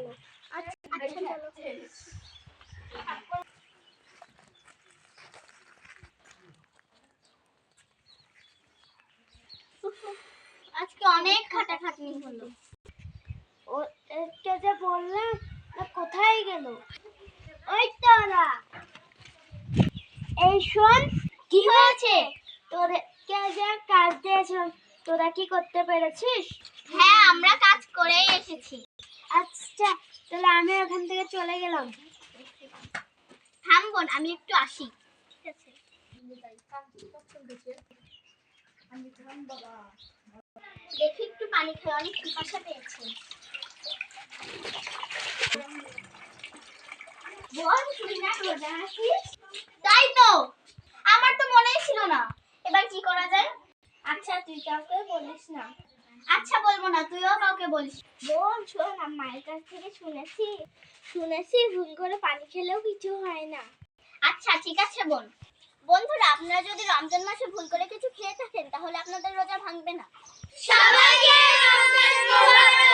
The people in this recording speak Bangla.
চলো। আচ্ছা চলো। আজকে অনেক খাটাখাটনি হলো। ওকে যে বললাম কোথায় গেল? ওই তো ওরা। এই শোন, কি হয়েছে? তোদেরকে যে কাজ দিয়েছিলাম, তোরা কি করতে পেরেছিস? হ্যাঁ, আমরা কাজ করেই এসেছি। আচ্ছা, তাহলে আমি ওখান থেকে চলে গেলাম। থাম বোন, আমি একটু আসি। ঠিক আছে। দেখি একটু পানি খাই, অনেক পিপাসা পেয়েছে। বোন, তুই না রোজা আছিস? তাই তো, আমার তো মনেই ছিল না। এবার কি করা যায়? আচ্ছা, তুই কাউকে বলিস না। আচ্ছা, বলবো না, তুইও কাউকে বলিস। বোন শোন, আমি মায়ের কাছ থেকে শুনেছি ভুল করে পানি খেলেও কিছু হয় না। আচ্ছা ঠিক আছে বোন। বন্ধুরা, আপনারা যদি রমজান মাসে ভুল করে কিছু খেয়ে থাকেন তাহলে আপনাদের রোজা ভাঙবে না। সবাইকে রমজান মোবারক।